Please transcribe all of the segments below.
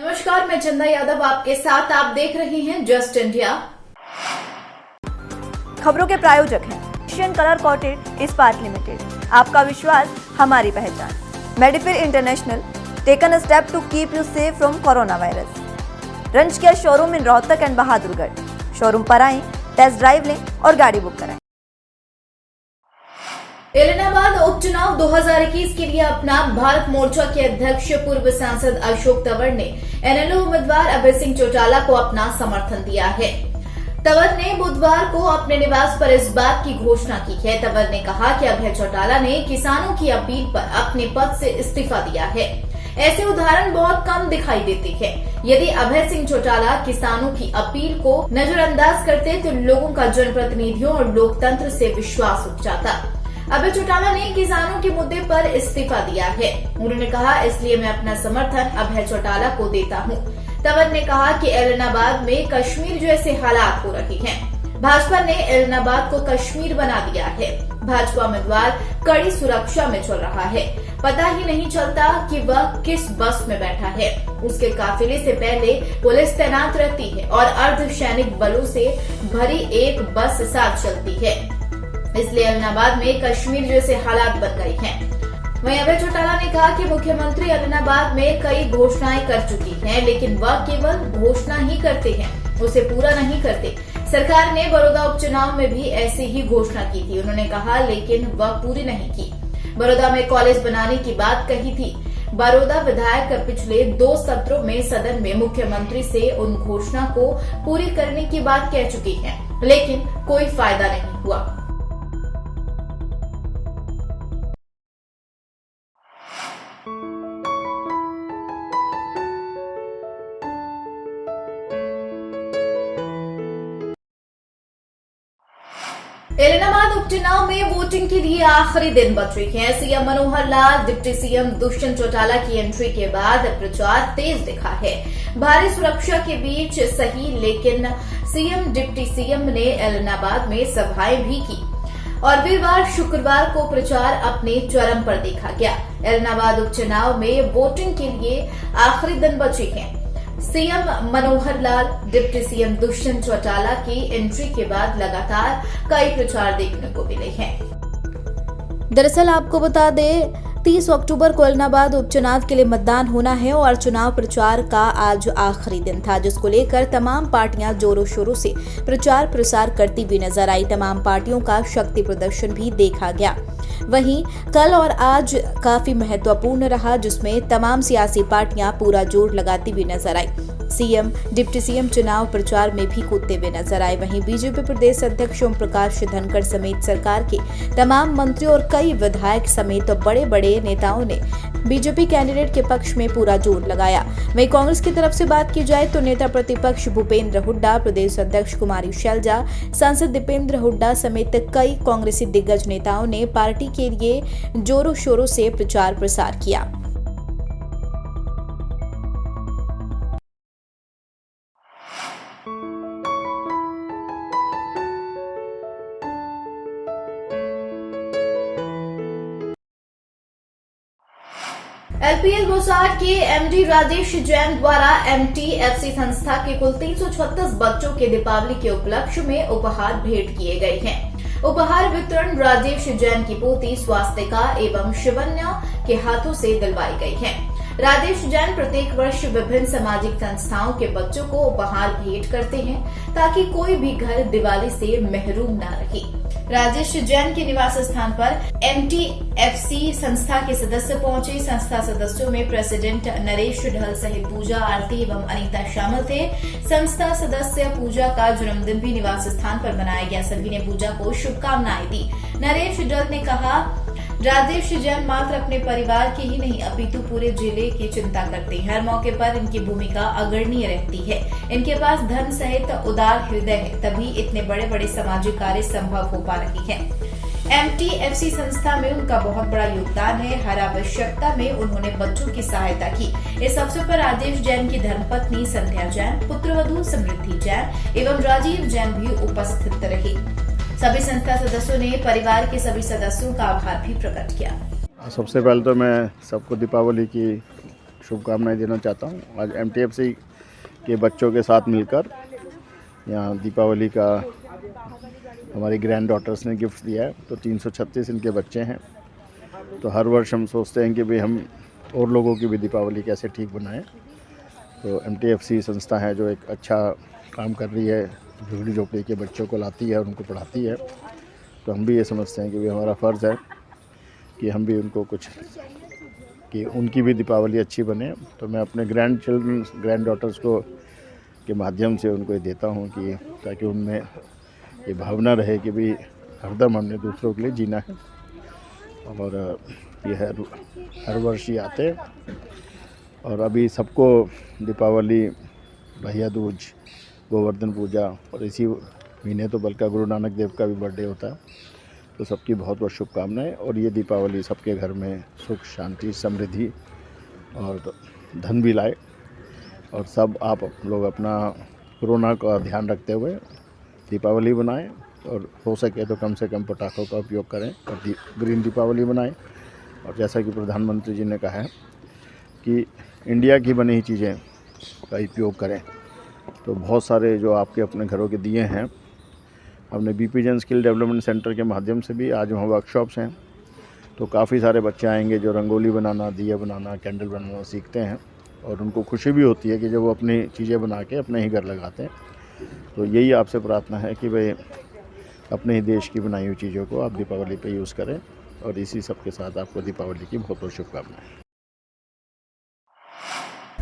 नमस्कार, मैं चंदा यादव आपके साथ। आप देख रहे हैं जस्ट इंडिया। खबरों के प्रायोजक हैं एशियन कलर कोटेड इस्पात लिमिटेड। आपका विश्वास हमारी पहचान। मेडिफिर international taken a step to keep you safe from corona virus. रंज care showroom in Rohtak and Bahadurgarh. Showroom पर आएं, टेस्ट ड्राइव लें और गाड़ी बुक कराएं। इलाहाबाद उपचुनाव 2021 के लिए अपना भारत मोर्चा के अध्यक्ष पूर्व सांसद अशोक तंवर ने एनएलओ उम्मीदवार अभय सिंह चौटाला को अपना समर्थन दिया है। तंवर ने बुधवार को अपने निवास पर इस बात की घोषणा की है। तंवर ने कहा कि अभय चौटाला ने किसानों की अपील पर अपने पद से इस्तीफा दिया है। ऐसे उदाहरण बहुत कम दिखाई देते हैं। यदि अभय सिंह चौटाला किसानों की अपील को नजरअंदाज करते तो लोगों का जनप्रतिनिधियों और लोकतंत्र से विश्वास उठ जाता। अभय चौटाला ने किसानों के मुद्दे पर इस्तीफा दिया है। उन्होंने कहा, इसलिए मैं अपना समर्थन अभय चौटाला को देता हूं। तंवर ने कहा कि इलाहाबाद में कश्मीर जैसे हालात हो रहे हैं। भाजपा ने इलाहाबाद को कश्मीर बना दिया है। भाजपा उम्मीदवार कड़ी सुरक्षा में चल रहा है। पता ही नहीं चलता कि वह किस बस में बैठा है। उसके काफिले से पहले पुलिस तैनात रहती है और अर्धसैनिक बलों से भरी एक बस साथ चलती है। इसलिए इलाहाबाद में कश्मीर जैसे हालात बन गए हैं। वहीं अभय चौटाला ने कहा कि मुख्यमंत्री इलाहाबाद में कई घोषणाएं कर चुकी हैं, लेकिन वह केवल घोषणा ही करते हैं, उसे पूरा नहीं करते। सरकार ने बड़ौदा उपचुनाव में भी ऐसी ही घोषणा की थी, उन्होंने कहा, लेकिन वह पूरी नहीं की। बड़ौदा में कॉलेज बनाने की बात कही थी। बड़ौदा विधायक पिछले 2 सत्रों में सदन में मुख्यमंत्री से उन घोषणा को पूरी करने की बात कह चुकी है, लेकिन कोई फायदा नहीं हुआ। इलाहाबाद उपचुनाव में वोटिंग के लिए आखिरी दिन बचे हैं। CM Manohar Lal, deputy CM Dushyant Chautala की एंट्री के बाद प्रचार तेज दिखा है। भारी सुरक्षा के बीच सही, लेकिन सीएम डिप्टी सीएम ने इलाहाबाद में सभाएं भी की और वीरवार शुक्रवार को प्रचार अपने चरम पर देखा गया। इलाहाबाद उपचुनाव में वोटिंग के लिए आखिरी दिन बचे हैं। CM Manohar Lal, deputy CM Dushyant Chautala की एंट्री के बाद लगातार कई प्रचार देखने को मिले हैं। दरअसल आपको बता दें, 30 अक्टूबर को इलाहाबाद उपचुनाव के लिए मतदान होना है और चुनाव प्रचार का आज आखिरी दिन था, जिसको लेकर तमाम पार्टियां जोरों शोरों से प्रचार प्रसार करती हुई नजर आई। तमाम पार्टियों का शक्ति प्रदर्शन भी देखा गया। वहीं कल और आज काफी महत्वपूर्ण रहा, जिसमें तमाम सियासी पार्टियां पूरा जोर लगाती हुई नजर आई। सीएम डिप्टी सीएम चुनाव प्रचार में भी कूदते हुए नजर आए। वहीं बीजेपी प्रदेश अध्यक्ष ओम प्रकाश धनखड़ समेत सरकार के तमाम मंत्री और कई विधायक समेत बड़े बड़े नेताओं ने बीजेपी कैंडिडेट के पक्ष में पूरा जोर लगाया। वहीं कांग्रेस की तरफ से बात की जाए तो नेता प्रतिपक्ष भूपेंद्र हुड्डा, प्रदेश अध्यक्ष कुमारी शैलजा, सांसद दीपेंद्र हुड्डा समेत कई कांग्रेसी दिग्गज नेताओं ने पार्टी के लिए जोरों शोरों से प्रचार प्रसार किया। एलपीएल बोसाट के एमडी राजेश जैन द्वारा एमटीएफसी संस्था के कुल 336 बच्चों के दीपावली के उपलक्ष्य में उपहार भेंट किए गए हैं। उपहार वितरण राजेश जैन की पोती स्वास्तिका एवं शिवन्या के हाथों से दिलवाई गई है। राजेश जैन प्रत्येक वर्ष विभिन्न सामाजिक संस्थाओं के बच्चों को उपहार भेंट करते हैं ताकि कोई भी घर दिवाली से महरूम न रहे। राजेश जैन के निवास स्थान पर एमटीएफसी संस्था के सदस्य पहुंचे। संस्था सदस्यों में प्रेसिडेंट नरेश ढल सहित पूजा, आरती एवं अनीता शामिल थे। संस्था सदस्य पूजा का जन्मदिन भी निवास स्थान पर मनाया गया। सभी ने पूजा को शुभकामनाएं दी। नरेश ढल ने कहा, राजेश जैन मात्र अपने परिवार के ही नहीं अपितु पूरे जिले की चिंता करते हैं। हर मौके पर इनकी भूमिका अग्रणीय रहती है। इनके पास धन सहित उदार हृदय है, तभी इतने बड़े बड़े सामाजिक कार्य संभव हो पा रही है। एमटीएफसी संस्था में उनका बहुत बड़ा योगदान है। हर आवश्यकता में उन्होंने बच्चों की सहायता की। इस अवसर पर राजेश जैन की धर्मपत्नी संध्या जैन, पुत्रवधू समृद्धि जैन एवं राजीव जैन भी उपस्थित रहे। सभी संस्था सदस्यों ने परिवार के सभी सदस्यों का आभार भी प्रकट किया। सबसे पहले तो मैं सबको दीपावली की शुभकामनाएं देना चाहता हूँ। आज एमटीएफसी के बच्चों के साथ मिलकर यहाँ दीपावली का हमारी ग्रैंड डॉटर्स ने गिफ्ट दिया है। तो 336 इनके बच्चे हैं। तो हर वर्ष हम सोचते हैं कि भाई हम और लोगों की भी दीपावली कैसे ठीक बनाएं। तो एमटीएफसी संस्था है जो एक अच्छा काम कर रही है, झुग्गी झोपड़ी के बच्चों को लाती है और उनको पढ़ाती है। तो हम भी ये समझते हैं कि भाई हमारा फ़र्ज़ है कि हम भी उनको कुछ, कि उनकी भी दीपावली अच्छी बने। तो मैं अपने ग्रैंड चिल्ड्रन, ग्रैंड डॉटर्स को के माध्यम से उनको ये देता हूँ कि ताकि उनमें ये भावना रहे कि भाई हरदम हमने दूसरों के लिए जीना है। और ये हर वर्ष ही आते हैं। और अभी सबको दीपावली, भैया दूज, गोवर्धन पूजा और इसी महीने तो बल्कि गुरु नानक देव का भी बर्थडे होता है। तो सबकी बहुत बहुत शुभकामनाएं। और ये दीपावली सबके घर में सुख, शांति, समृद्धि और धन भी लाए। और सब आप लोग अपना कोरोना का ध्यान रखते हुए दीपावली बनाएं और हो सके तो कम से कम पटाखों का उपयोग करें और ग्रीन दीपावली बनाएं। और जैसा कि प्रधानमंत्री जी ने कहा है कि इंडिया की बनी ही चीज़ें का उपयोग करें। तो बहुत सारे जो आपके अपने घरों के दिए हैं, हमने बीपी जन स्किल डेवलपमेंट सेंटर के माध्यम से भी आज वहाँ वर्कशॉप्स हैं। तो काफ़ी सारे बच्चे आएंगे जो रंगोली बनाना, दिया बनाना, कैंडल बनाना सीखते हैं। और उनको खुशी भी होती है कि जब वो अपनी चीज़ें बना के अपने ही घर लगाते हैं। तो यही आपसे प्रार्थना है कि भाई अपने ही देश की बनाई हुई चीज़ों को आप दीपावली पे यूज़ करें। और इसी सब के साथ आपको दीपावली की बहुत बहुत शुभकामनाएं।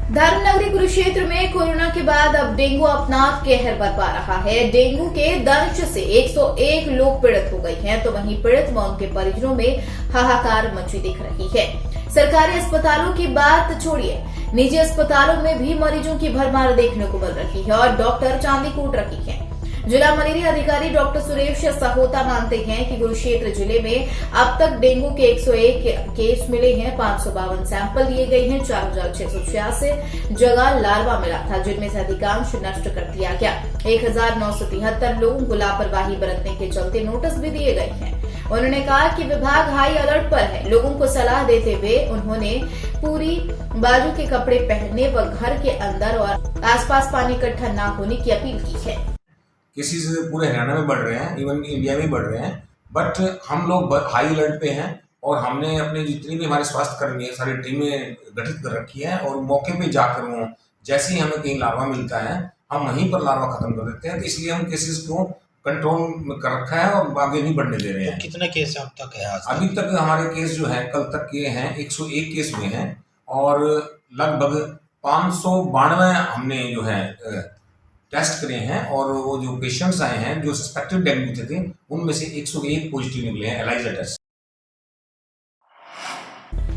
धर्मनगरी कुरुक्षेत्र में कोरोना के बाद अब डेंगू अपना कहर बरपा रहा है। डेंगू के दंश से 101 लोग पीड़ित हो गए हैं, तो वहीं पीड़ित व उनके परिजनों में हाहाकार मची दिख रही है। सरकारी अस्पतालों की बात छोड़िए, निजी अस्पतालों में भी मरीजों की भरमार देखने को मिल रही है और डॉक्टर चांदी कूट रही है। जिला मलेरिया अधिकारी डॉक्टर सुरेश साहोता मानते हैं कि कुरुक्षेत्र जिले में अब तक डेंगू के 101 केस मिले हैं। 552 सैंपल लिए गए हैं। 4686 जगह लार्वा मिला था, जिनमें से अधिकांश नष्ट कर दिया गया। 1973 लोगों को लापरवाही बरतने के चलते नोटिस भी दिए गए हैं। उन्होंने कहा कि विभाग हाई अलर्ट पर है। लोगों को सलाह देते हुए उन्होंने पूरी बाजू के कपड़े पहनने व घर के अंदर और आसपास पानी इकट्ठा न होने की अपील की है। केसेस पूरे हरियाणा में बढ़ रहे हैं, इवन इंडिया में बढ़ रहे हैं, बट हम लोग हाई अलर्ट पे हैं। और हमने अपने जितनी भी हमारे स्वास्थ्य कर्मी है सारी टीमें गठित कर रखी हैं। और मौके पे जाकर वो जैसे ही हमें कहीं लार्वा मिलता है हम वहीं पर लार्वा खत्म कर देते हैं। तो इसलिए हम केसेस को कंट्रोल में कर रखा है और आगे नहीं बढ़ने दे रहे हैं। तो कितने केस अब तक है आज? अभी तक हमारे केस जो है कल तक के हैं 101 केस हुए हैं। और लगभग 592 हमने जो है टेस्ट करे हैं। और वो जो पेशेंट्स आए हैं जो सस्पेक्टेड डेंगू थे उनमें से 101 पॉजिटिव निकले हैं एलाइजा टेस्ट।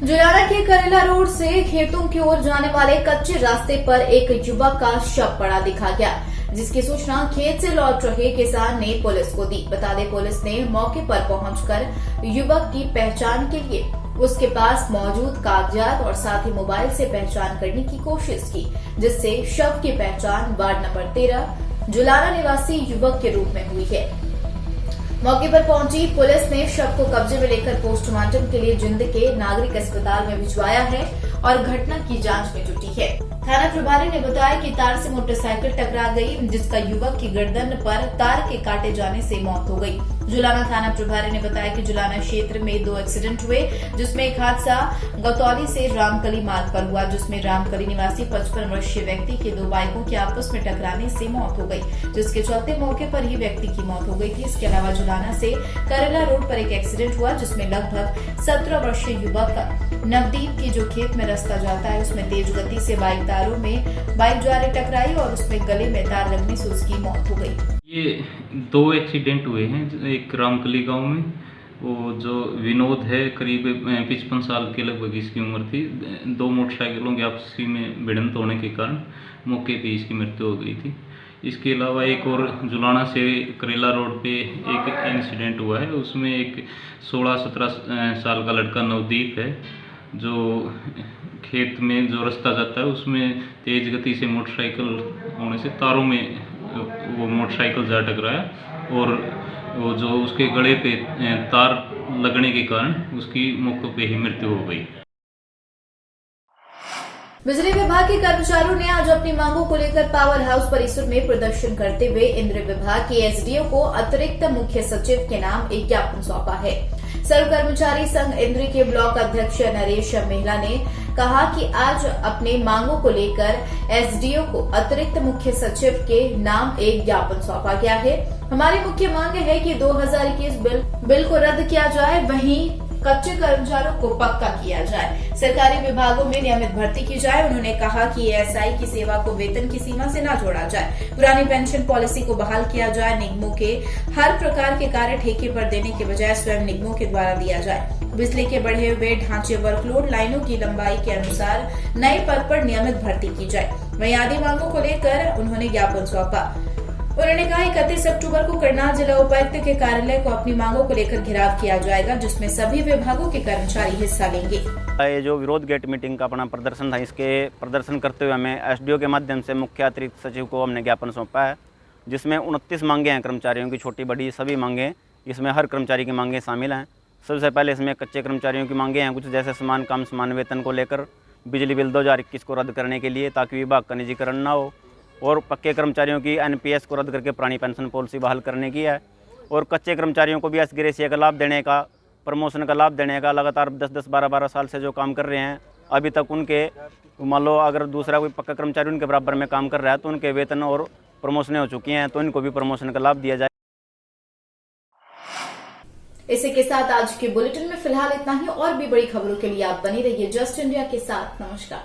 जुलाना के करेला रोड से खेतों की ओर जाने वाले कच्चे रास्ते पर एक युवक का शव पड़ा दिखा गया, जिसकी सूचना खेत से लौट रहे किसान ने पुलिस को दी। बता दें, पुलिस ने मौके पर पहुंचकर युवक की पहचान के लिए उसके पास मौजूद कागजात और साथ ही मोबाइल से पहचान करने की कोशिश की, जिससे शव की पहचान वार्ड नंबर 13 जुलाना निवासी युवक के रूप में हुई है। मौके पर पहुंची पुलिस ने शव को कब्जे में लेकर पोस्टमार्टम के लिए जिंद के नागरिक अस्पताल में भिजवाया है और घटना की जांच में जुटी है। थाना प्रभारी ने बताया कि तार से मोटरसाइकिल टकरा गई, जिसका युवक की गर्दन पर तार के काटे जाने से मौत हो गई। जुलाना थाना प्रभारी ने बताया कि जुलाना क्षेत्र में 2 एक्सीडेंट हुए, जिसमें एक हादसा गतौली से रामकली मार्ग पर हुआ, जिसमें रामकली निवासी 55 वर्षीय व्यक्ति के 2 बाइकों के आपस में टकराने से मौत हो गई, जिसके चलते मौके पर ही व्यक्ति की मौत हो गई थी। इसके अलावा जुलाना से करेला रोड पर एक एक्सीडेंट हुआ, जिसमें लगभग 17 वर्षीय युवक नवदीप की जो खेत में रास्ता जाता है उसमें तेज गति से बाइक तारों में बाइक जा रही टकराई और उसमें गले में तार लगने से उसकी मौत हो गई। ये 2 एक्सीडेंट हुए हैं। एक रामकली गांव में वो जो विनोद है करीब 55 साल के लगभग इसकी उम्र थी। 2 मोटरसाइकिलों के आपसी में भिड़ंत होने के कारण मौके पे इसकी मृत्यु हो गई थी। इसके अलावा एक और जुलाना से करेला रोड पे एक इंसिडेंट हुआ है, उसमें एक 16-17 साल का लड़का नवदीप है जो खेत में जो रास्ता जाता है उसमें तेज़ गति से मोटरसाइकिल होने से तारों में वो मोटरसाइकिल जा टकराया और वो जो उसके गले पे तार लगने के कारण उसकी मौके पे ही मृत्यु हो गई। बिजली विभाग के कर्मचारियों ने आज अपनी मांगों को लेकर पावर हाउस परिसर में प्रदर्शन करते हुए इंद्र विभाग के एसडीओ को अतिरिक्त मुख्य सचिव के नाम एक ज्ञापन सौंपा है। सर्व कर्मचारी संघ इंद्र के ब्लॉक अध्यक्ष नरेश मेहला ने कहा कि आज अपने मांगों को लेकर एसडीओ को अतिरिक्त मुख्य सचिव के नाम एक ज्ञापन सौंपा गया है। हमारी मुख्य मांग है कि 2021 बिल को रद्द किया जाए, वहीं कच्चे कर्मचारियों को पक्का किया जाए, सरकारी विभागों में नियमित भर्ती की जाए। उन्होंने कहा कि एएसआई की सेवा को वेतन की सीमा से न जोड़ा जाए, पुरानी पेंशन पॉलिसी को बहाल किया जाए, निगमों के हर प्रकार के कार्य ठेके पर देने के बजाय स्वयं निगमों के द्वारा दिया जाए, बिजली के बढ़े हुए ढांचे वर्कलोड लाइनों की लंबाई के अनुसार नए पद पर नियमित भर्ती की जाए। वहीं आदि मांगों को लेकर उन्होंने ज्ञापन सौंपा। उन्होंने कहा 31 अक्टूबर को करनाल जिला उपायुक्त के कार्यालय को अपनी मांगों को लेकर घेराव किया जाएगा, जिसमें सभी विभागों के कर्मचारी हिस्सा लेंगे। ये जो विरोध गेट मीटिंग का अपना प्रदर्शन था, इसके प्रदर्शन करते हुए हमें एसडीओ के माध्यम से मुख्य अतिरिक्त सचिव को हमने ज्ञापन सौंपा है, जिसमें 29 मांगे हैं कर्मचारियों की, छोटी बड़ी सभी मांगे। इसमें हर कर्मचारी की मांगे शामिल हैं। सबसे पहले इसमें कच्चे कर्मचारियों की मांगे हैं कुछ, जैसे समान काम समान वेतन को लेकर, बिजली बिल 2021 को रद्द करने के लिए ताकि विभाग का निजीकरण न हो, और पक्के कर्मचारियों की एनपीएस को रद्द करके पुरानी पेंशन पॉलिसी बहाल करने की है, और कच्चे कर्मचारियों को भी एस ग्रेसिया का लाभ देने का, प्रमोशन का लाभ देने का। लगातार 10-10, 12-12 साल से जो काम कर रहे हैं, अभी तक उनके मान लो अगर दूसरा कोई पक्का कर्मचारी उनके बराबर में काम कर रहा है तो उनके वेतन और प्रमोशनें हो चुकी हैं, तो इनको भी प्रमोशन का लाभ दिया जाए। इसी के साथ आज के बुलेटिन में फिलहाल इतना ही। और भी बड़ी खबरों के लिए आप बने रहिए जस्ट इंडिया के साथ। नमस्कार।